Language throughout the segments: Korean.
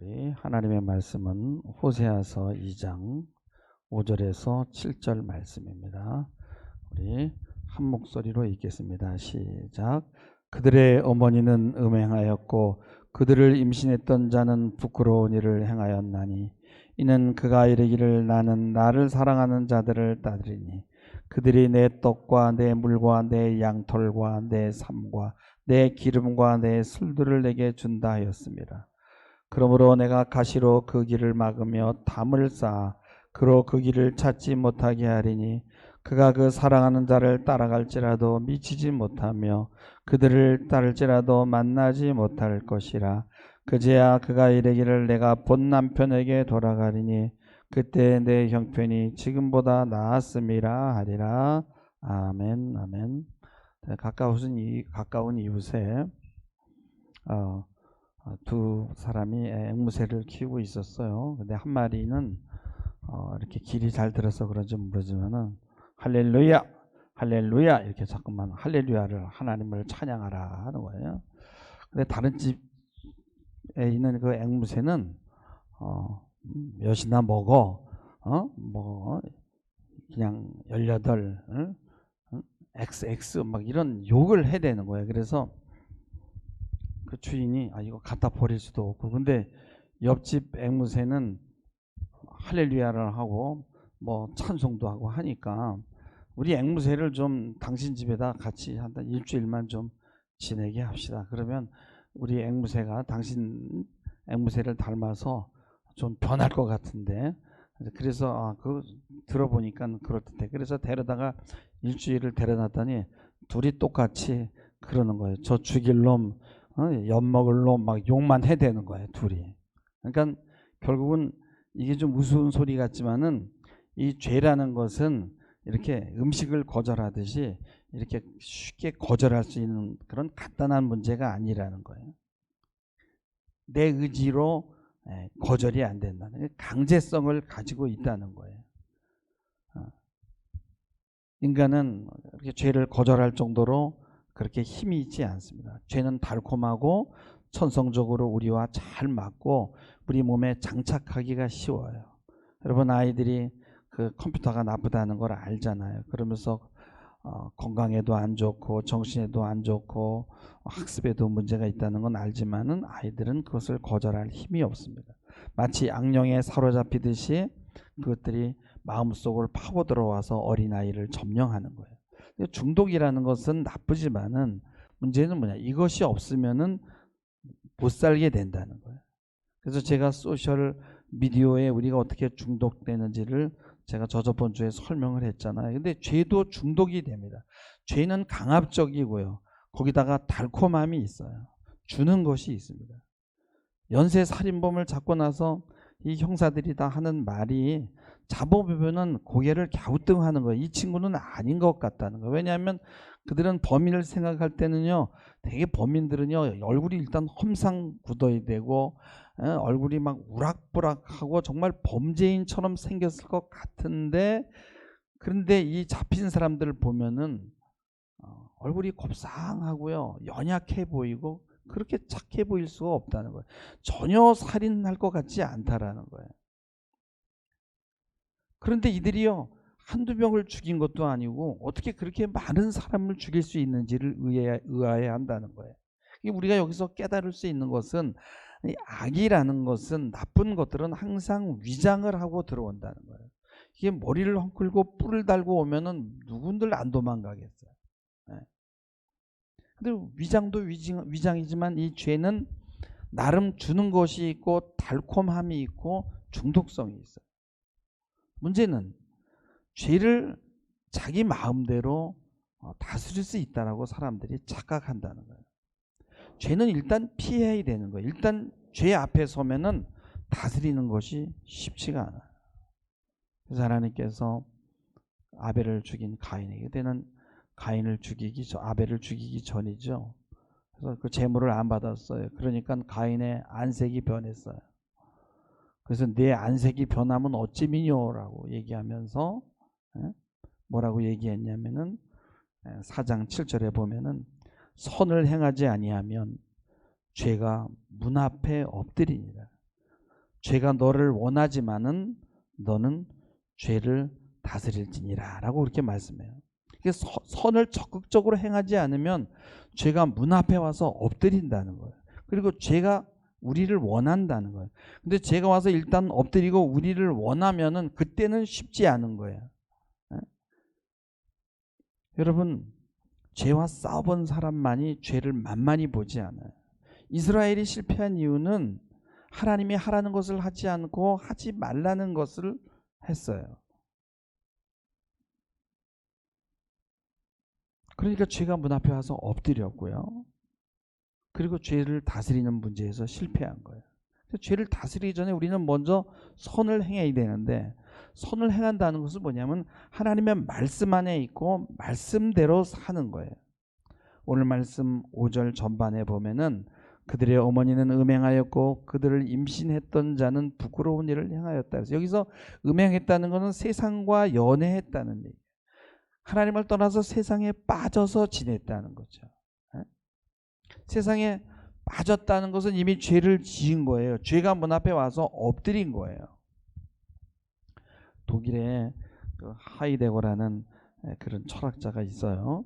우리 하나님의 말씀은 호세아서 2장 5절에서 7절 말씀입니다. 우리 한 목소리로 읽겠습니다. 시작. 그들의 어머니는 음행하였고 그들을 임신했던 자는 부끄러운 일을 행하였나니 이는 그가 이르기를 나는 나를 사랑하는 자들을 따르리니 그들이 내 떡과 내 물과 내 양털과 내 삶과 내 기름과 내 술들을 내게 준다 하였습니다. 그러므로 내가 가시로 그 길을 막으며 담을 쌓아 그로 그 길을 찾지 못하게 하리니 그가 그 사랑하는 자를 따라갈지라도 미치지 못하며 그들을 따를지라도 만나지 못할 것이라. 그제야 그가 이르기를 내가 본 남편에게 돌아가리니 그때 내 형편이 지금보다 나았음이라 하리라. 아멘. 아멘. 가까운 이웃에 두 사람이 앵무새를 키우고 있었어요. 근데 한 마리는 이렇게 길이 잘 들어서 그런지 모르지만은 할렐루야, 할렐루야 이렇게 자꾸만 할렐루야를 하나님을 찬양하라 하는 거예요. 근데 다른 집에 있는 그 앵무새는 몇이나 먹어, 뭐 그냥 18, XX 막 이런 욕을 해대는 거예요. 그래서 그 주인이 이거 갖다 버릴 수도 없고, 근데 옆집 앵무새는 할렐루야를 하고 뭐 찬송도 하고 하니까 우리 앵무새를 좀 당신 집에다 같이 한 일주일만 좀 지내게 합시다. 그러면 우리 앵무새가 당신 앵무새를 닮아서 좀 변할 것 같은데, 그래서 그 들어보니까 그렇대. 그래서 데려다가 일주일을 데려놨더니 둘이 똑같이 그러는 거예요. 저 죽일 놈, 엿먹을 놈 막 욕만 해대는 거예요, 둘이. 그러니까 결국은 이게 좀 우스운 소리 같지만은 이 죄라는 것은 이렇게 음식을 거절하듯이 이렇게 쉽게 거절할 수 있는 그런 간단한 문제가 아니라는 거예요. 내 의지로 거절이 안 된다는, 강제성을 가지고 있다는 거예요. 인간은 이렇게 죄를 거절할 정도로 그렇게 힘이 있지 않습니다. 죄는 달콤하고 천성적으로 우리와 잘 맞고 우리 몸에 장착하기가 쉬워요. 여러분, 아이들이 그 컴퓨터가 나쁘다는 걸 알잖아요. 그러면서 건강에도 안 좋고 정신에도 안 좋고 학습에도 문제가 있다는 건 알지만은 아이들은 그것을 거절할 힘이 없습니다. 마치 악령에 사로잡히듯이 그것들이 마음속을 파고 들어와서 어린아이를 점령하는 거예요. 중독이라는 것은 나쁘지만은 문제는 뭐냐, 이것이 없으면은 못 살게 된다는 거예요. 그래서 제가 소셜 미디어에 우리가 어떻게 중독되는지를 제가 저번 주에 설명을 했잖아요. 근데 죄도 중독이 됩니다. 죄는 강압적이고요. 거기다가 달콤함이 있어요. 주는 것이 있습니다. 연쇄 살인범을 잡고 나서 이 형사들이 다 하는 말이, 잡아보면은 고개를 갸우뚱하는 거예요. 이 친구는 아닌 것 같다는 거예요. 왜냐하면 그들은 범인을 생각할 때는요, 되게 범인들은요 얼굴이 일단 험상궂어야 되고 얼굴이 막 우락부락하고 정말 범죄인처럼 생겼을 것 같은데, 그런데 이 잡힌 사람들을 보면은 얼굴이 곱상하고요 연약해 보이고 그렇게 착해 보일 수가 없다는 거예요. 전혀 살인할 것 같지 않다라는 거예요. 그런데 이들이요 한두 명을 죽인 것도 아니고 어떻게 그렇게 많은 사람을 죽일 수 있는지를 의아해한다는 거예요. 우리가 여기서 깨달을 수 있는 것은, 악이라는 것은, 나쁜 것들은 항상 위장을 하고 들어온다는 거예요. 이게 머리를 헝클고 뿔을 달고 오면은 누군들 안 도망가겠어요. 근데 위장도 위장이지만 이 죄는 나름 주는 것이 있고 달콤함이 있고 중독성이 있어요. 문제는 죄를 자기 마음대로 다스릴 수 있다라고 사람들이 착각한다는 거예요. 죄는 일단 피해야 되는 거예요. 일단 죄 앞에 서면은 다스리는 것이 쉽지가 않아요. 그래서 하나님께서 아벨을 죽인 가인에게, 그때는 아벨을 죽이기 전이죠. 그래서 그 제물을 안 받았어요. 그러니까 가인의 안색이 변했어요. 그래서 내 안색이 변하면 어찌미뇨라고 얘기하면서 뭐라고 얘기했냐면은 4장 7절에 보면은 선을 행하지 아니하면 죄가 문 앞에 엎드리니라. 죄가 너를 원하지만은 너는 죄를 다스릴지니라 라고 그렇게 말씀해요. 선을 적극적으로 행하지 않으면 죄가 문 앞에 와서 엎드린다는 거예요. 그리고 죄가 우리를 원한다는 거예요. 근데 죄가 와서 일단 엎드리고 우리를 원하면은 그때는 쉽지 않은 거예요. 에? 여러분, 죄와 싸워본 사람만이 죄를 만만히 보지 않아요. 이스라엘이 실패한 이유는 하나님이 하라는 것을 하지 않고 하지 말라는 것을 했어요. 그러니까 죄가 문 앞에 와서 엎드렸고요. 그리고 죄를 다스리는 문제에서 실패한 거예요. 죄를 다스리기 전에 우리는 먼저 선을 행해야 되는데, 선을 행한다는 것은 뭐냐면 하나님의 말씀 안에 있고 말씀대로 사는 거예요. 오늘 말씀 5절 전반에 보면은 그들의 어머니는 음행하였고 그들을 임신했던 자는 부끄러운 일을 행하였다. 그래서 여기서 음행했다는 것은 세상과 연애했다는 얘기예요. 하나님을 떠나서 세상에 빠져서 지냈다는 거죠. 세상에 빠졌다는 것은 이미 죄를 지은 거예요. 죄가 문 앞에 와서 엎드린 거예요. 독일에 그 하이데거라는 그런 철학자가 있어요.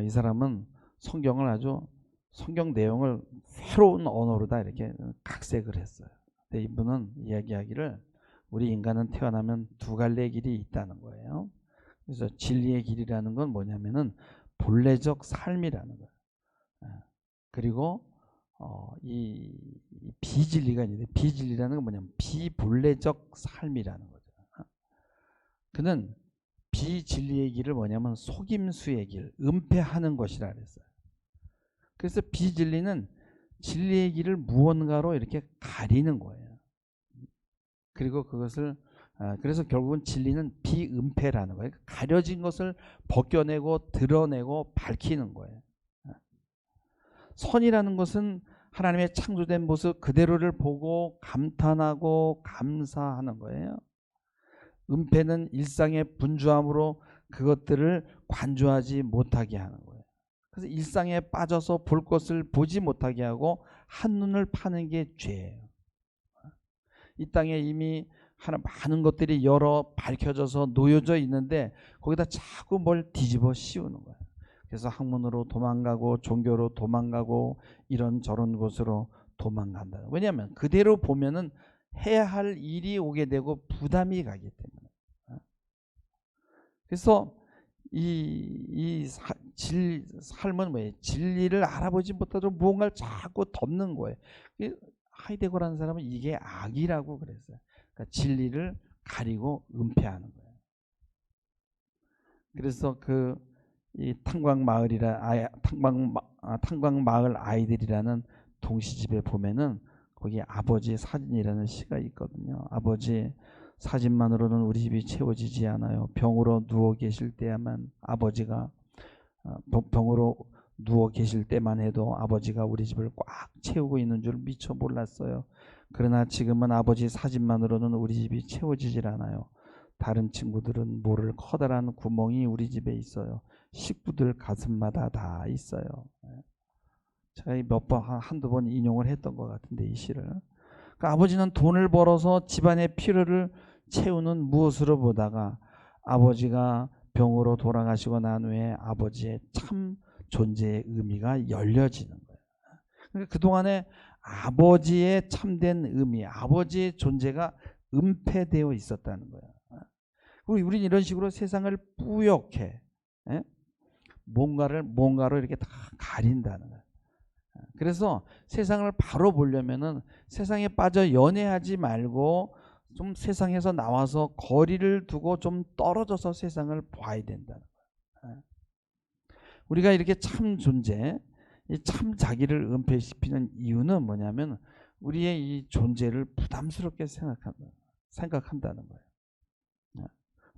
이 사람은 성경 내용을 새로운 언어로 다 이렇게 각색을 했어요. 근데 이분은 이야기하기를 우리 인간은 태어나면 두 갈래의 길이 있다는 거예요. 그래서 진리의 길이라는 건 뭐냐면은 본래적 삶이라는 거예요. 그리고 이 비진리가 있는데, 비진리라는 건 뭐냐면 비본래적 삶이라는 거죠. 그는 비진리의 길을 뭐냐면 속임수의 길, 은폐하는 것이라 그랬어요. 그래서 비진리는 진리의 길을 무언가로 이렇게 가리는 거예요. 그리고 그것을 그래서 결국은 진리는 비은폐라는 거예요. 가려진 것을 벗겨내고 드러내고 밝히는 거예요. 선이라는 것은 하나님의 창조된 모습 그대로를 보고 감탄하고 감사하는 거예요. 은폐는 일상의 분주함으로 그것들을 관조하지 못하게 하는 거예요. 그래서 일상에 빠져서 볼 것을 보지 못하게 하고 한눈을 파는 게 죄예요. 이 땅에 이미 많은 것들이 여러 밝혀져서 놓여져 있는데 거기다 자꾸 뭘 뒤집어 씌우는 거예요. 그래서 학문으로 도망가고 종교로 도망가고 이런저런 곳으로 도망간다. 왜냐하면 그대로 보면은 해야 할 일이 오게 되고 부담이 가기 때문에. 그래서 삶은 뭐예요? 진리를 알아보지 못하도록 무언가를 자꾸 덮는 거예요. 하이데거라는 사람은 이게 악이라고 그랬어요. 그러니까 진리를 가리고 은폐하는 거예요. 그래서 이 탄광마을 아이들이라는 동시집에 보면은 거기 아버지 사진이라는 시가 있거든요. 아버지 사진만으로는 우리 집이 채워지지 않아요. 병으로 누워 계실 때야만 아버지가 병으로 누워 계실 때만 해도 아버지가 우리 집을 꽉 채우고 있는 줄 미처 몰랐어요. 그러나 지금은 아버지 사진만으로는 우리 집이 채워지질 않아요. 다른 친구들은 모를 커다란 구멍이 우리 집에 있어요. 식구들 가슴마다 다 있어요. 제가 몇 번, 한두 번 인용을 했던 것 같은데 이 시를. 그러니까 아버지는 돈을 벌어서 집안의 필요를 채우는 무엇으로 보다가 아버지가 병으로 돌아가시고 난 후에 아버지의 참 존재의 의미가 열려지는 거예요. 그러니까 그동안에 아버지의 참된 의미, 아버지의 존재가 은폐되어 있었다는 거예요. 우리는 이런 식으로 세상을 뿌옇게 뭔가로 이렇게 다 가린다는 거예요. 그래서 세상을 바로 보려면은 세상에 빠져 연애하지 말고 좀 세상에서 나와서 거리를 두고 좀 떨어져서 세상을 봐야 된다는 거예요. 우리가 이렇게 참 존재, 참 자기를 은폐시키는 이유는 뭐냐면 우리의 이 존재를 부담스럽게 생각한다는 거예요.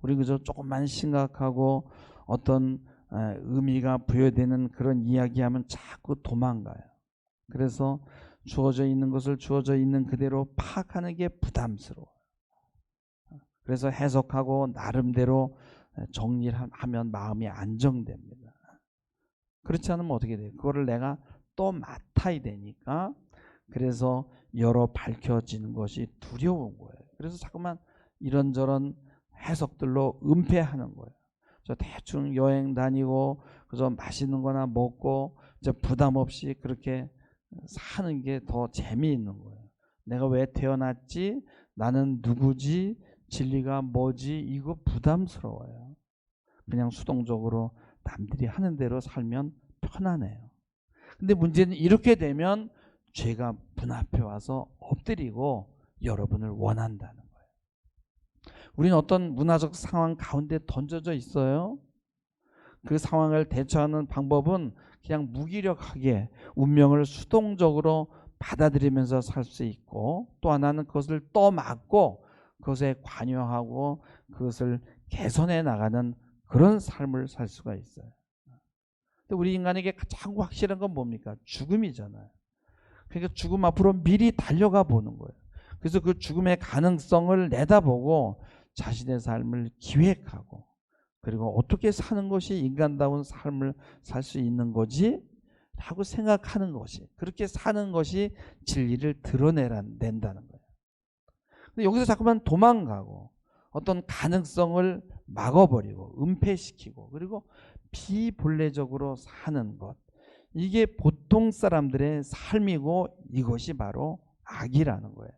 우리 그저 조금만 심각하고 어떤 의미가 부여되는 그런 이야기하면 자꾸 도망가요. 그래서 주어져 있는 것을 주어져 있는 그대로 파악하는 게 부담스러워요. 그래서 해석하고 나름대로 정리를 하면 마음이 안정됩니다. 그렇지 않으면 어떻게 돼요? 그거를 내가 또 맡아야 되니까 그래서 열어 밝혀지는 것이 두려운 거예요. 그래서 자꾸만 이런저런 해석들로 은폐하는 거예요. 저 대충 여행 다니고 그저 맛있는 거나 먹고 이제 부담 없이 그렇게 사는 게 더 재미있는 거예요. 내가 왜 태어났지? 나는 누구지? 진리가 뭐지? 이거 부담스러워요. 그냥 수동적으로 남들이 하는 대로 살면 편하네요. 근데 문제는 이렇게 되면 죄가 문 앞에 와서 엎드리고 여러분을 원한다는 거예요. 우리는 어떤 문화적 상황 가운데 던져져 있어요. 그 상황을 대처하는 방법은 그냥 무기력하게 운명을 수동적으로 받아들이면서 살 수 있고, 또 하나는 그것을 떠맡고 그것에 관여하고 그것을 개선해 나가는 그런 삶을 살 수가 있어요. 근데 우리 인간에게 가장 확실한 건 뭡니까? 죽음이잖아요. 그러니까 죽음 앞으로 미리 달려가 보는 거예요. 그래서 그 죽음의 가능성을 내다보고 자신의 삶을 기획하고, 그리고 어떻게 사는 것이 인간다운 삶을 살 수 있는 거지? 라고 생각하는 것이, 그렇게 사는 것이 진리를 낸다는 거예요. 근데 여기서 자꾸만 도망가고 어떤 가능성을 막아버리고 은폐시키고 그리고 비본래적으로 사는 것, 이게 보통 사람들의 삶이고 이것이 바로 악이라는 거예요.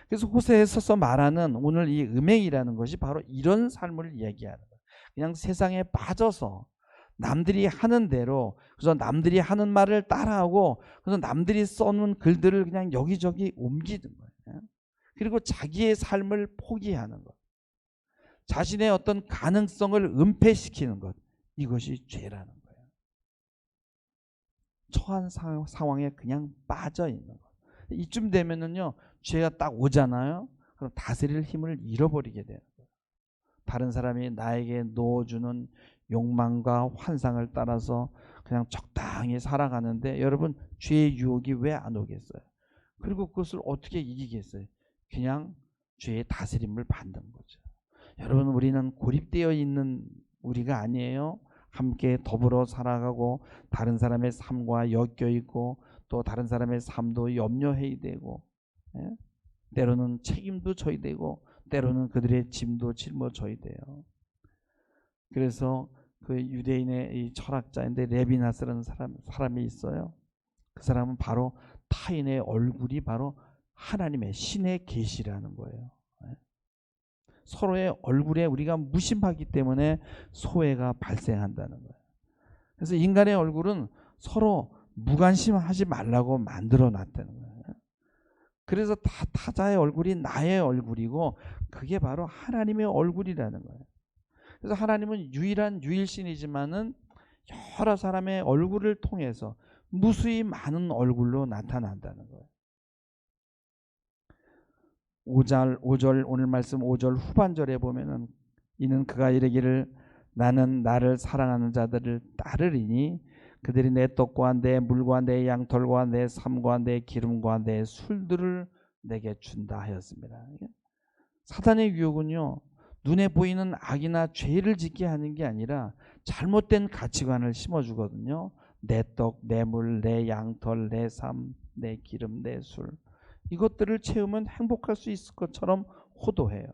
그래서 호세에서 말하는 오늘 이 음행이라는 것이 바로 이런 삶을 얘기하는 거예요. 그냥 세상에 빠져서 남들이 하는 대로, 그래서 남들이 하는 말을 따라하고, 그래서 남들이 써놓은 글들을 그냥 여기저기 옮기는 거예요. 그리고 자기의 삶을 포기하는 것, 자신의 어떤 가능성을 은폐시키는 것, 이것이 죄라는 거예요. 처한 상황에 그냥 빠져 있는 것. 이쯤 되면은요, 죄가 딱 오잖아요. 그럼 다스릴 힘을 잃어버리게 되는 거예요. 다른 사람이 나에게 넣어주는 욕망과 환상을 따라서 그냥 적당히 살아가는데, 여러분, 죄의 유혹이 왜 안 오겠어요? 그리고 그것을 어떻게 이기겠어요? 그냥 죄의 다스림을 받는 거죠. 여러분, 우리는 고립되어 있는 우리가 아니에요. 함께 더불어 살아가고 다른 사람의 삶과 엮여 있고 또 다른 사람의 삶도 염려해야 되고, 예? 때로는 책임도 져야 되고 때로는 그들의 짐도 짊어져야 돼요. 그래서 그 유대인의 이 철학자인데 레비나스라는 사람이 있어요. 그 사람은 바로 타인의 얼굴이 바로 하나님의 신의 계시라는 거예요. 서로의 얼굴에 우리가 무심하기 때문에 소외가 발생한다는 거예요. 그래서 인간의 얼굴은 서로 무관심하지 말라고 만들어 놨다는 거예요. 그래서 타자의 얼굴이 나의 얼굴이고 그게 바로 하나님의 얼굴이라는 거예요. 그래서 하나님은 유일신이지만은 여러 사람의 얼굴을 통해서 무수히 많은 얼굴로 나타난다는 거예요. 5절 오늘 말씀 5절 후반절에 보면은 이는 그가 이르기를 나는 나를 사랑하는 자들을 따르리니 그들이 내 떡과 내 물과 내 양털과 내 삶과 내 기름과 내 술들을 내게 준다 하였습니다. 사단의 유혹은요, 눈에 보이는 악이나 죄를 짓게 하는 게 아니라 잘못된 가치관을 심어주거든요. 내 떡, 내 물, 내 양털, 내 삶, 내 기름, 내 술, 이것들을 채우면 행복할 수 있을 것처럼 호도해요.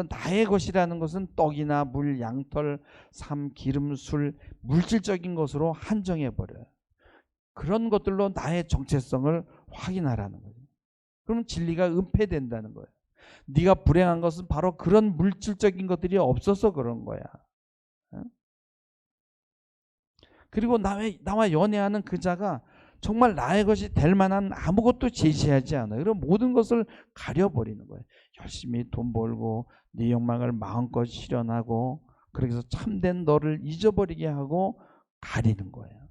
나의 것이라는 것은 떡이나 물, 양털, 삶, 기름, 술, 물질적인 것으로 한정해버려요. 그런 것들로 나의 정체성을 확인하라는 거예요. 그러면 진리가 은폐된다는 거예요. 네가 불행한 것은 바로 그런 물질적인 것들이 없어서 그런 거야. 그리고 나와 연애하는 그 자가 정말 나의 것이 될 만한 아무것도 제시하지 않아요. 그럼 모든 것을 가려버리는 거예요. 열심히 돈 벌고 네 욕망을 마음껏 실현하고 그래서 참된 너를 잊어버리게 하고 가리는 거예요.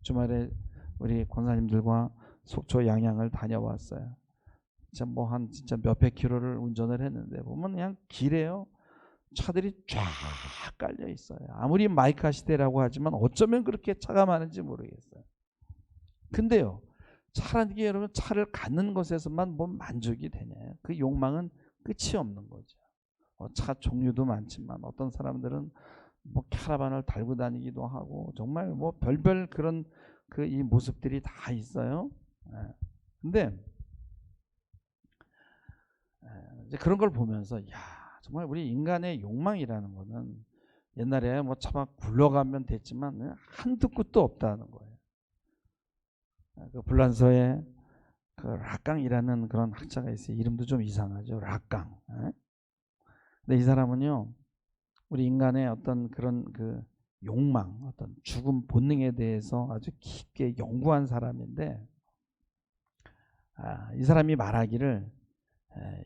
주말에 우리 권사님들과 속초 양양을 다녀왔어요. 진짜 몇백 킬로를 운전을 했는데 보면 그냥 길에요, 차들이 쫙 깔려 있어요. 아무리 마이카 시대라고 하지만 어쩌면 그렇게 차가 많은지 모르겠어요. 근데요, 차라니 여러분, 차를 갖는 것에서만 뭐 만족이 되냐? 그 욕망은 끝이 없는 거죠. 차 종류도 많지만 어떤 사람들은 뭐 캐러반을 달고 다니기도 하고 정말 뭐 별별 그런 이 모습들이 다 있어요. 근데 이제 그런 걸 보면서 야, 정말 우리 인간의 욕망이라는 거는 옛날에 뭐 차마 굴러가면 됐지만 한두 끝도 없다는 거예요. 그 불란서에 그 락강이라는 그런 학자가 있어요. 이름도 좀 이상하죠. 락강. 근데 이 사람은요, 우리 인간의 어떤 그런 그 욕망, 어떤 죽음 본능에 대해서 아주 깊게 연구한 사람인데, 이 사람이 말하기를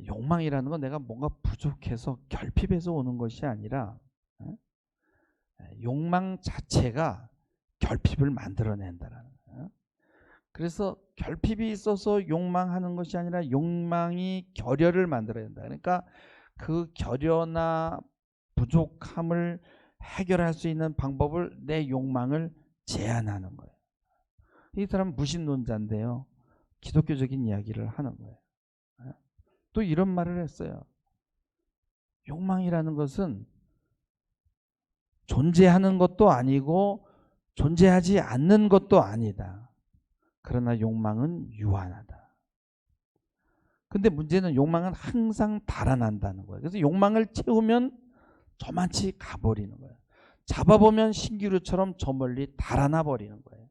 욕망이라는 건 내가 뭔가 부족해서 결핍해서 오는 것이 아니라 욕망 자체가 결핍을 만들어낸다라는 거예요. 그래서 결핍이 있어서 욕망하는 것이 아니라 욕망이 결여를 만들어낸다. 그러니까 그 결여나 부족함을 해결할 수 있는 방법을 내 욕망을 제한하는 거예요. 이 사람은 무신론자인데요. 기독교적인 이야기를 하는 거예요. 또 이런 말을 했어요. 욕망이라는 것은 존재하는 것도 아니고 존재하지 않는 것도 아니다. 그러나 욕망은 유한하다. 근데 문제는 욕망은 항상 달아난다는 거예요. 그래서 욕망을 채우면 저만치 가버리는 거예요. 잡아보면 신기루처럼 저 멀리 달아나 버리는 거예요.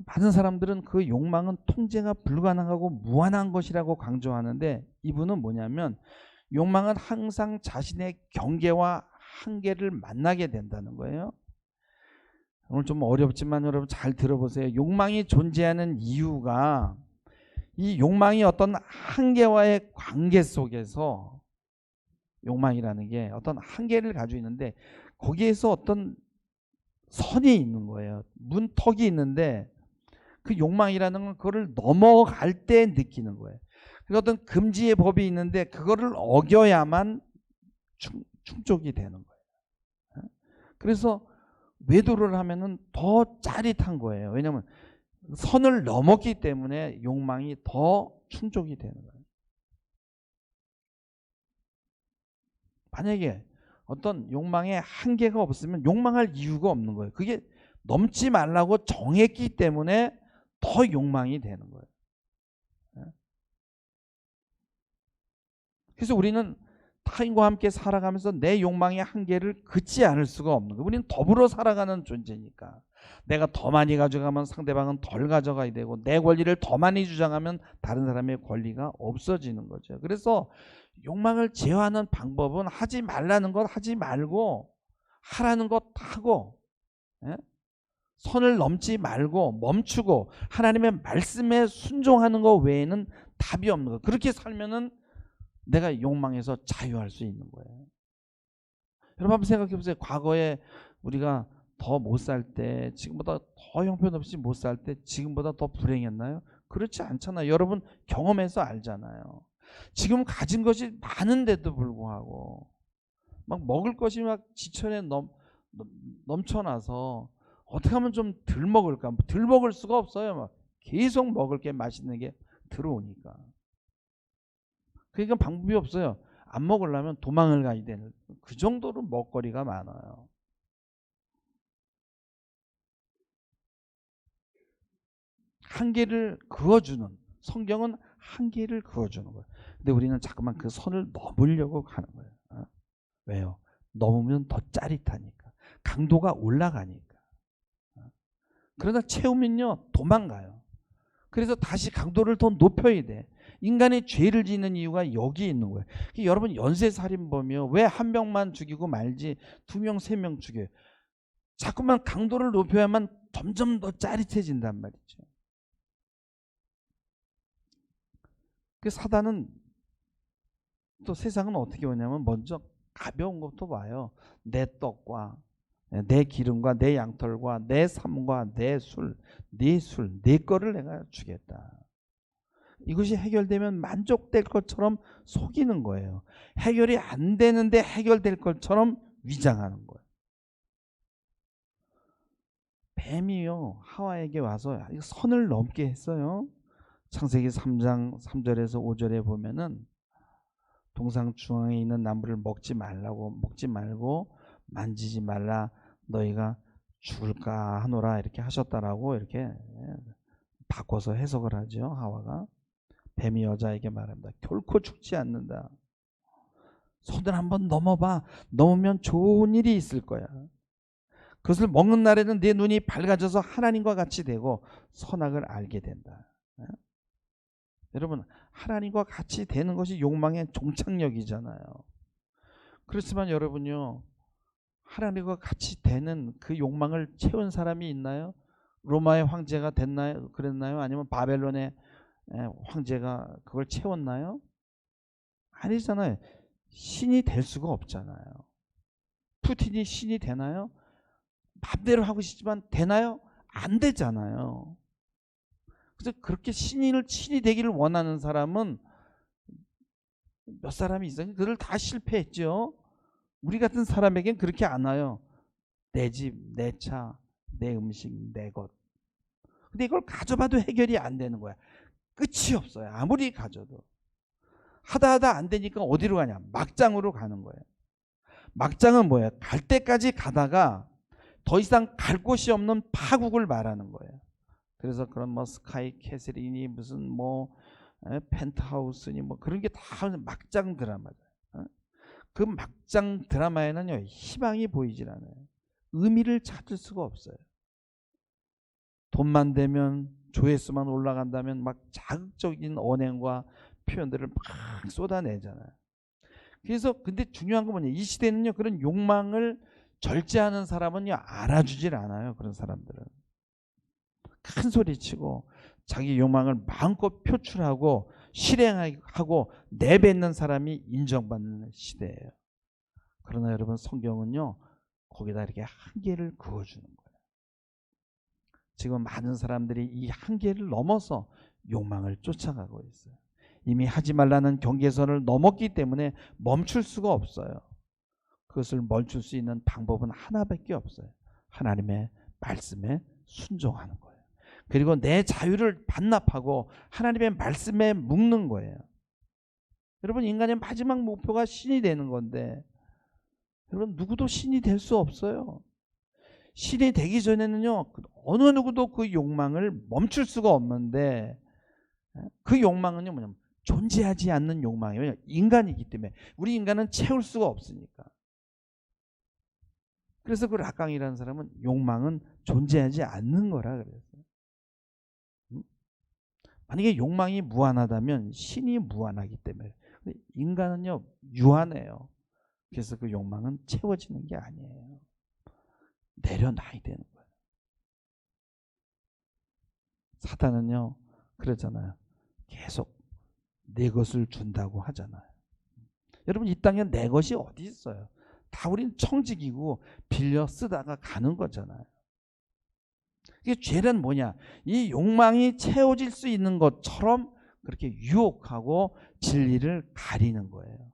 많은 사람들은 그 욕망은 통제가 불가능하고 무한한 것이라고 강조하는데, 이분은 뭐냐면 욕망은 항상 자신의 경계와 한계를 만나게 된다는 거예요. 오늘 좀 어렵지만 여러분 잘 들어보세요. 욕망이 존재하는 이유가 이 욕망이 어떤 한계와의 관계 속에서, 욕망이라는 게 어떤 한계를 가지고 있는데 거기에서 어떤 선이 있는 거예요. 문턱이 있는데 그 욕망이라는 건 그거를 넘어갈 때 느끼는 거예요. 그래서 어떤 금지의 법이 있는데 그거를 어겨야만 충족이 되는 거예요. 그래서 외도를 하면은 더 짜릿한 거예요. 왜냐하면 선을 넘었기 때문에 욕망이 더 충족이 되는 거예요. 만약에 어떤 욕망에 한계가 없으면 욕망할 이유가 없는 거예요. 그게 넘지 말라고 정했기 때문에 더 욕망이 되는 거예요. 그래서 우리는 타인과 함께 살아가면서 내 욕망의 한계를 긋지 않을 수가 없는 거예요. 우리는 더불어 살아가는 존재니까. 내가 더 많이 가져가면 상대방은 덜 가져가야 되고, 내 권리를 더 많이 주장하면 다른 사람의 권리가 없어지는 거죠. 그래서 욕망을 제어하는 방법은 하지 말라는 것 하지 말고 하라는 것 하고, 선을 넘지 말고 멈추고 하나님의 말씀에 순종하는 것 외에는 답이 없는 거예요. 그렇게 살면은 내가 욕망에서 자유할 수 있는 거예요. 여러분 한번 생각해 보세요. 과거에 우리가 더 못 살 때, 지금보다 더 형편없이 못 살 때 지금보다 더 불행했나요? 그렇지 않잖아요. 여러분 경험해서 알잖아요. 지금 가진 것이 많은데도 불구하고 막 먹을 것이 막 지천에 넘쳐나서 어떻게 하면 좀 덜 먹을까? 덜 먹을 수가 없어요. 막 계속 먹을 게 맛있는 게 들어오니까. 그러니까 방법이 없어요. 안 먹으려면 도망을 가야 되는, 그 정도로 먹거리가 많아요. 한계를 그어주는, 성경은 한계를 그어주는 거예요. 근데 우리는 자꾸만 그 선을 넘으려고 하는 거예요. 왜요? 넘으면 더 짜릿하니까. 강도가 올라가니까. 그러다 채우면요 도망가요. 그래서 다시 강도를 더 높여야 돼. 인간의 죄를 짓는 이유가 여기 있는 거예요. 여러분 연쇄살인범이요, 왜 한 명만 죽이고 말지 2명 3명 죽여요? 자꾸만 강도를 높여야만 점점 더 짜릿해진단 말이죠. 그 사단은, 또 세상은 어떻게 오냐면 먼저 가벼운 것부터 봐요. 내 떡과 내 기름과 내 양털과 내 삶과 내 술, 내 거를 내가 주겠다. 이것이 해결되면 만족될 것처럼 속이는 거예요. 해결이 안 되는데 해결될 것처럼 위장하는 거예요. 뱀이요 하와에게 와서 선을 넘게 했어요. 창세기 3장 3절에서 5절에 보면은 동상 중앙에 있는 나무를 먹지 말고 만지지 말라, 너희가 죽을까 하노라 이렇게 하셨다라고 이렇게 바꿔서 해석을 하죠. 하와가 뱀이 여자에게 말합니다. 결코 죽지 않는다. 손을 한번 넘어봐. 넘으면 좋은 일이 있을 거야. 그것을 먹는 날에는 내 눈이 밝아져서 하나님과 같이 되고 선악을 알게 된다. 여러분, 하나님과 같이 되는 것이 욕망의 종착역이잖아요. 그렇지만 여러분요, 하나님과 같이 되는 그 욕망을 채운 사람이 있나요? 로마의 황제가 됐나요? 그랬나요? 아니면 바벨론의 황제가 그걸 채웠나요? 아니잖아요. 신이 될 수가 없잖아요. 푸틴이 신이 되나요? 맘대로 하고 싶지만 되나요? 안 되잖아요. 그래서 그렇게 신이 되기를 원하는 사람은 몇 사람이 있어요. 그들 다 실패했죠. 우리 같은 사람에겐 그렇게 안 와요. 내 집, 내 차, 내 음식, 내 것. 근데 이걸 가져봐도 해결이 안 되는 거야. 끝이 없어요. 아무리 가져도. 하다 안 되니까 어디로 가냐? 막장으로 가는 거예요. 막장은 뭐예요? 갈 때까지 가다가 더 이상 갈 곳이 없는 파국을 말하는 거예요. 그래서 그런 뭐 스카이 캐슬이니 무슨 뭐 펜트하우스니 뭐 그런 게 다 막장 드라마죠. 그 막장 드라마에는요, 희망이 보이질 않아요. 의미를 찾을 수가 없어요. 돈만 되면, 조회수만 올라간다면 막 자극적인 언행과 표현들을 막 쏟아내잖아요. 그래서 근데 중요한 건 뭐냐, 이 시대는요, 그런 욕망을 절제하는 사람은요, 알아주질 않아요. 그런 사람들은 큰 소리치고 자기 욕망을 마음껏 표출하고 실행하고 내뱉는 사람이 인정받는 시대예요. 그러나 여러분, 성경은요, 거기다 이렇게 한계를 그어주는 거예요. 지금 많은 사람들이 이 한계를 넘어서 욕망을 쫓아가고 있어요. 이미 하지 말라는 경계선을 넘었기 때문에 멈출 수가 없어요. 그것을 멈출 수 있는 방법은 하나밖에 없어요. 하나님의 말씀에 순종하는 거예요. 그리고 내 자유를 반납하고 하나님의 말씀에 묵는 거예요. 여러분, 인간의 마지막 목표가 신이 되는 건데, 여러분, 누구도 신이 될 수 없어요. 신이 되기 전에는요, 어느 누구도 그 욕망을 멈출 수가 없는데, 그 욕망은요, 뭐냐면 존재하지 않는 욕망이에요. 왜냐하면 인간이기 때문에. 우리 인간은 채울 수가 없으니까. 그래서 그 락강이라는 사람은 욕망은 존재하지 않는 거라 그랬어요. 만약에 욕망이 무한하다면 신이 무한하기 때문에. 인간은요, 유한해요. 그래서 그 욕망은 채워지는 게 아니에요. 내려놔야 되는 거예요. 사탄은요, 그러잖아요. 계속 내 것을 준다고 하잖아요. 여러분, 이 땅에 내 것이 어디 있어요? 다 우린 청직이고 빌려 쓰다가 가는 거잖아요. 이게 죄는 뭐냐? 이 욕망이 채워질 수 있는 것처럼 그렇게 유혹하고 진리를 가리는 거예요.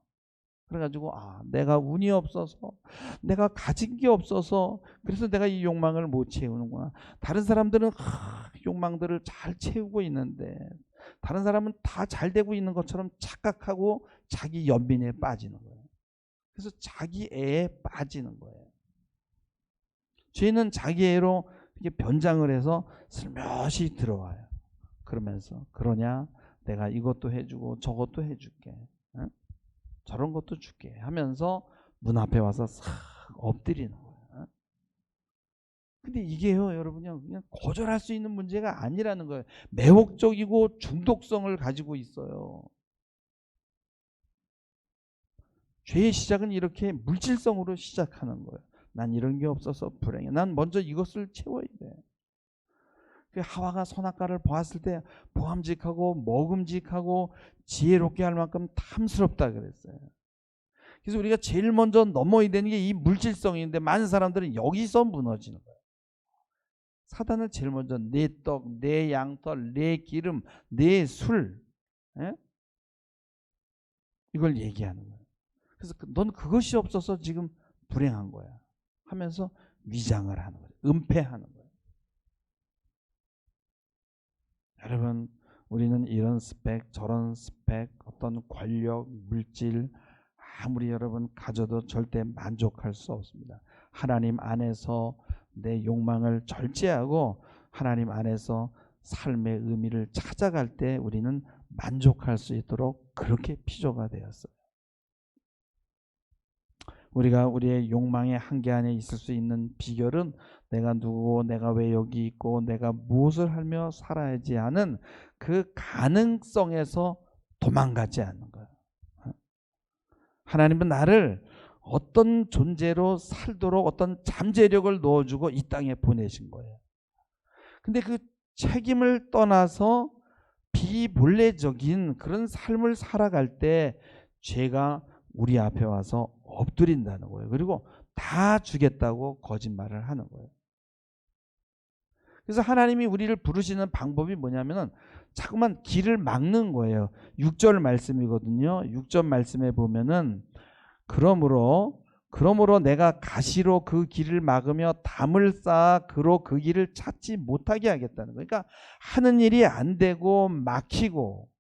그래가지고 내가 운이 없어서, 내가 가진 게 없어서 그래서 내가 이 욕망을 못 채우는구나. 다른 사람들은 욕망들을 잘 채우고 있는데 다른 사람은 다 잘 되고 있는 것처럼 착각하고 자기 연민에 빠지는 거예요. 그래서 자기 애에 빠지는 거예요. 죄는 자기 애로 이렇게 변장을 해서 슬며시 들어와요. 그러면서 그러냐? 내가 이것도 해주고 저것도 해줄게. 응? 저런 것도 줄게 하면서 문 앞에 와서 싹 엎드리는 거예요. 근데 이게요, 여러분요, 그냥 거절할 수 있는 문제가 아니라는 거예요. 매혹적이고 중독성을 가지고 있어요. 죄의 시작은 이렇게 물질성으로 시작하는 거예요. 난 이런 게 없어서 불행해. 난 먼저 이것을 채워야 돼. 하와가 선악과를 보았을 때 보암직하고 먹음직하고 지혜롭게 할 만큼 탐스럽다 그랬어요. 그래서 우리가 제일 먼저 넘어야 되는 게 이 물질성인데 많은 사람들은 여기서 무너지는 거예요. 사단은 제일 먼저 내 떡, 내 양털, 내 기름, 내 술, 이걸 얘기하는 거예요. 그래서 넌 그것이 없어서 지금 불행한 거야 하면서 위장을 하는 거예요. 은폐하는 거예요. 여러분, 우리는 이런 스펙, 저런 스펙, 어떤 권력, 물질 아무리 여러분 가져도 절대 만족할 수 없습니다. 하나님 안에서 내 욕망을 절제하고 하나님 안에서 삶의 의미를 찾아갈 때 우리는 만족할 수 있도록 그렇게 피조가 되었어요. 우리가 우리의 욕망의 한계 안에 있을 수 있는 비결은 내가 누구고 내가 왜 여기 있고 내가 무엇을 하며 살아야지 하는 그 가능성에서 도망가지 않는 거예요. 하나님은 나를 어떤 존재로 살도록 어떤 잠재력을 넣어주고 이 땅에 보내신 거예요. 근데 그 책임을 떠나서 비본래적인 그런 삶을 살아갈 때 죄가 우리 앞에 와서 엎드린다는 거예요. 그리고 다 주겠다고 거짓말을 하는 거예요. 그래서 하나님이 우리를 부르시는 방법이 뭐냐면은 자꾸만 길을 막는 거예요. 6절 말씀이거든요. 6절 말씀에 보면은 그러므로 내가 가시로 그 길을 막으며 담을 쌓아 그로 그 길을 찾지 못하게 하겠다는 거예요. 그러니까 하는 일이 안 되고 막히고,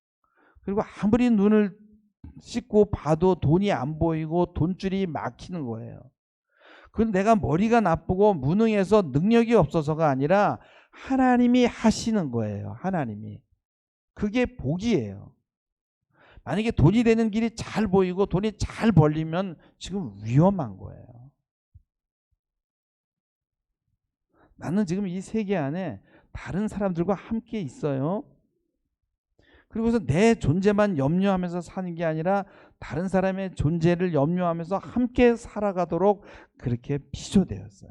그리고 아무리 눈을 씻고 봐도 돈이 안 보이고 돈줄이 막히는 거예요. 그건 내가 머리가 나쁘고 무능해서 능력이 없어서가 아니라 하나님이 하시는 거예요. 하나님이. 그게 복이에요. 만약에 돈이 되는 길이 잘 보이고 돈이 잘 벌리면 지금 위험한 거예요. 나는 지금 이 세계 안에 다른 사람들과 함께 있어요. 그리고서 내 존재만 염려하면서 사는 게 아니라 다른 사람의 존재를 염려하면서 함께 살아가도록 그렇게 피조되었어요.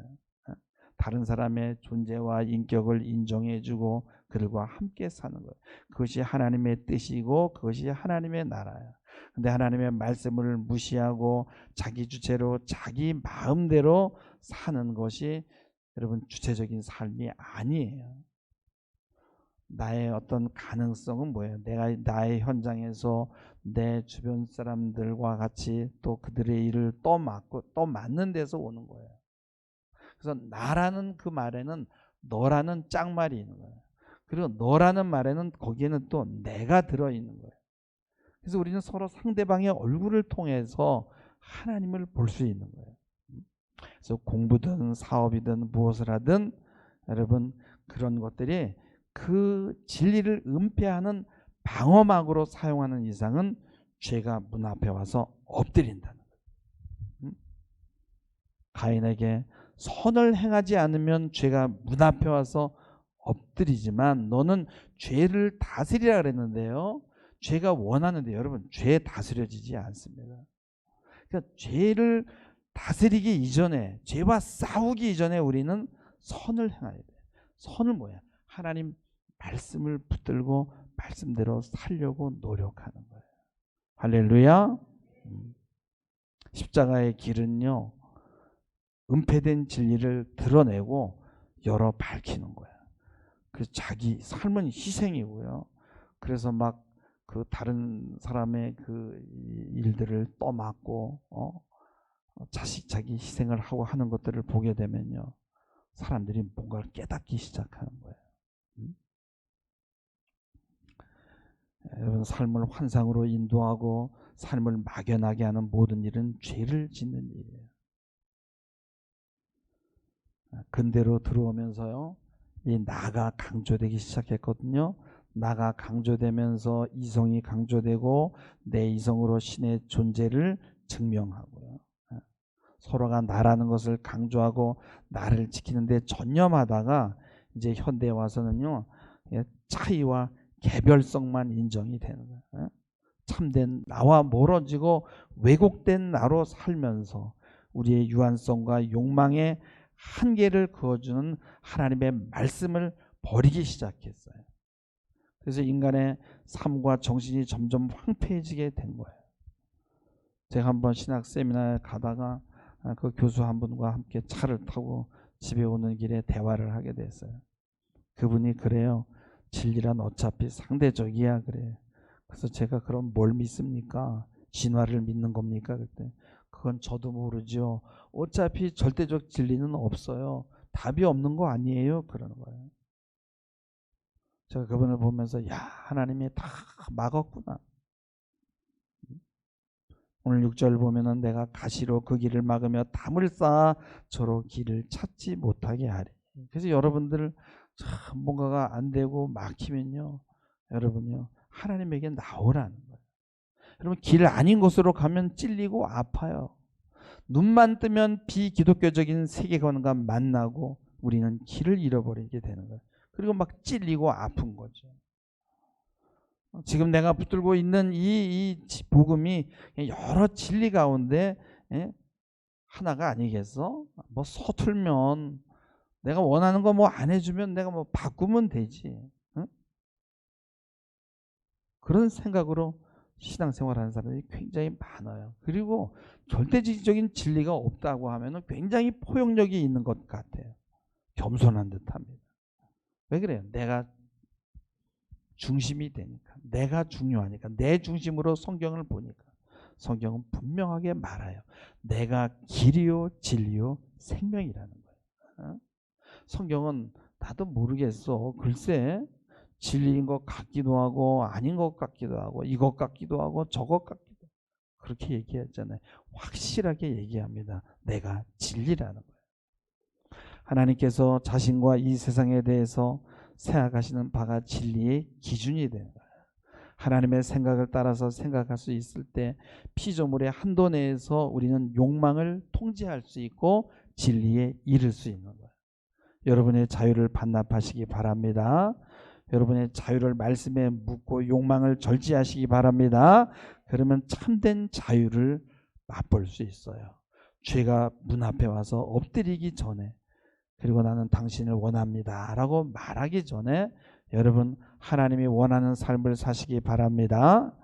다른 사람의 존재와 인격을 인정해주고 그들과 함께 사는 거예요. 그것이 하나님의 뜻이고 그것이 하나님의 나라예요. 근데 하나님의 말씀을 무시하고 자기 주체로 자기 마음대로 사는 것이 여러분 주체적인 삶이 아니에요. 나의 어떤 가능성은 뭐예요? 내가 나의 현장에서 내 주변 사람들과 같이 또 그들의 일을 또 맡는 데서 오는 거예요. 그래서 나라는 그 말에는 너라는 짝말이 있는 거예요. 그리고 너라는 말에는 거기에는 또 내가 들어있는 거예요. 그래서 우리는 서로 상대방의 얼굴을 통해서 하나님을 볼 수 있는 거예요. 그래서 공부든 사업이든 무엇을 하든 여러분 그런 것들이 그 진리를 은폐하는 방어막으로 사용하는 이상은 죄가 문 앞에 와서 엎드린다는 거예요. 가인에게 선을 행하지 않으면 죄가 문 앞에 와서 엎드리지만 너는 죄를 다스리라 그랬는데요. 죄가 원하는데 여러분 죄 다스려지지 않습니다. 그러니까 죄를 다스리기 이전에 죄와 싸우기 이전에 우리는 선을 행해야 돼요. 선은 뭐야? 하나님 말씀을 붙들고 말씀대로 살려고 노력하는 거예요. 할렐루야. 십자가의 길은요. 은폐된 진리를 드러내고 열어 밝히는 거예요. 그 자기 삶은 희생이고요. 그래서 막 그 다른 사람의 그 일들을 떠맡고 자기 희생을 하고 하는 것들을 보게 되면요. 사람들이 뭔가를 깨닫기 시작하는 거예요. 여러분 삶을 환상으로 인도하고 삶을 막연하게 하는 모든 일은 죄를 짓는 일이에요. 근대로 들어오면서요. 이 나가 강조되기 시작했거든요. 나가 강조되면서 이성이 강조되고 내 이성으로 신의 존재를 증명하고요. 서로가 나라는 것을 강조하고 나를 지키는데 전념하다가 이제 현대에 와서는요. 차이와 개별성만 인정이 되는 거예요. 참된 나와 멀어지고 왜곡된 나로 살면서 우리의 유한성과 욕망의 한계를 그어주는 하나님의 말씀을 버리기 시작했어요. 그래서 인간의 삶과 정신이 점점 황폐해지게 된 거예요. 제가 한번 신학 세미나에 가다가 그 교수 한 분과 함께 차를 타고 집에 오는 길에 대화를 하게 됐어요. 그분이 그래요. 진리란 어차피 상대적이야 그래요. 그래서 제가 그럼 뭘 믿습니까? 진화를 믿는 겁니까? 그때 그건 저도 모르죠. 어차피 절대적 진리는 없어요. 답이 없는 거 아니에요? 그러는 거예요. 제가 그분을 보면서 야 하나님이 다 막았구나. 오늘 6절 보면은 내가 가시로 그 길을 막으며 담을 쌓아 저로 길을 찾지 못하게 하리. 그래서 여러분들 참 뭔가가 안 되고 막히면요, 여러분요, 하나님에게 나오라는 거예요. 여러분, 길 아닌 곳으로 가면 찔리고 아파요. 눈만 뜨면 비기독교적인 세계관과 만나고 우리는 길을 잃어버리게 되는 거예요. 그리고 막 찔리고 아픈 거죠. 지금 내가 붙들고 있는 이 복음이 여러 진리 가운데 하나가 아니겠어? 뭐 서툴면 내가 원하는 거 뭐 안 해주면 내가 뭐 바꾸면 되지. 응? 그런 생각으로 신앙생활하는 사람들이 굉장히 많아요. 그리고 절대적인 진리가 없다고 하면 굉장히 포용력이 있는 것 같아요. 겸손한 듯합니다. 왜 그래요? 내가 중심이 되니까, 내가 중요하니까, 내 중심으로 성경을 보니까 성경은 분명하게 말해요. 내가 길이요 진리요 생명이라는 거예요. 성경은 나도 모르겠어, 글쎄 진리인 것 같기도 하고 아닌 것 같기도 하고 이것 같기도 하고 저것 같기도 하고 그렇게 얘기했잖아요. 확실하게 얘기합니다. 내가 진리라는 거예요. 하나님께서 자신과 이 세상에 대해서 생각하시는 바가 진리의 기준이 되는 거예요. 하나님의 생각을 따라서 생각할 수 있을 때 피조물의 한도 내에서 우리는 욕망을 통제할 수 있고 진리에 이를 수 있는 거예요. 여러분의 자유를 반납하시기 바랍니다. 여러분의 자유를 말씀에 묻고 욕망을 절제하시기 바랍니다. 그러면 참된 자유를 맛볼 수 있어요. 죄가 문 앞에 와서 엎드리기 전에, 그리고 나는 당신을 원합니다 라고 말하기 전에 여러분 하나님이 원하는 삶을 사시기 바랍니다.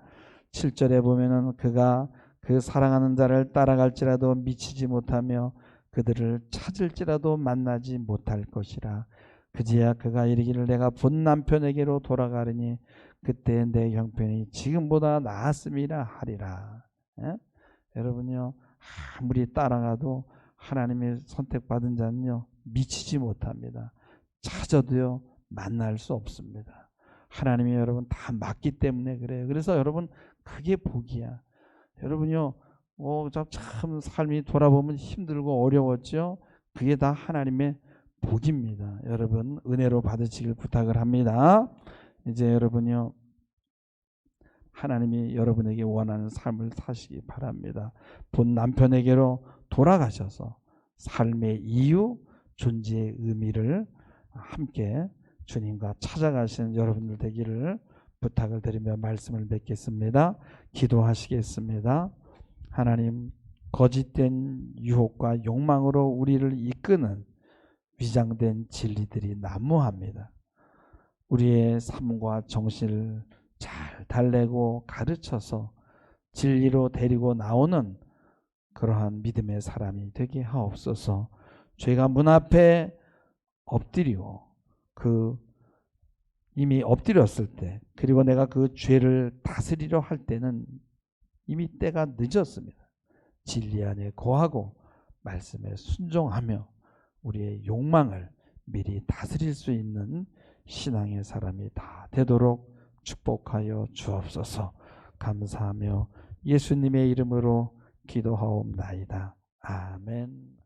7절에 보면은 그가 그 사랑하는 자를 따라갈지라도 미치지 못하며 그들을 찾을지라도 만나지 못할 것이라. 그제야 그가 이르기를 내가 본 남편에게로 돌아가리니 그때 내 형편이 지금보다 나았음이라 하리라. 예? 여러분요, 아무리 따라가도 하나님의 선택받은 자는요 미치지 못합니다. 찾아도요 만날 수 없습니다. 하나님이 여러분 다 맞기 때문에 그래요. 그래서 여러분 그게 복이야. 여러분요 참 삶이 돌아보면 힘들고 어려웠죠. 그게 다 하나님의 복입니다. 여러분 은혜로 받으시길 부탁을 합니다. 이제 여러분요 하나님이 여러분에게 원하는 삶을 사시기 바랍니다. 본 남편에게로 돌아가셔서 삶의 이유, 존재의 의미를 함께 주님과 찾아가시는 여러분들 되기를 부탁을 드리며 말씀을 맺겠습니다. 기도하시겠습니다. 하나님, 거짓된 유혹과 욕망으로 우리를 이끄는 위장된 진리들이 난무합니다. 우리의 삶과 정신을 잘 달래고 가르쳐서 진리로 데리고 나오는 그러한 믿음의 사람이 되게 하옵소서. 죄가 문 앞에 엎드리고 이미 엎드렸을 때, 그리고 내가 그 죄를 다스리려 할 때는 이미 때가 늦었습니다. 진리 안에 거하고 말씀에 순종하며 우리의 욕망을 미리 다스릴 수 있는 신앙의 사람이 다 되도록 축복하여 주옵소서. 감사하며 예수님의 이름으로 기도하옵나이다. 아멘.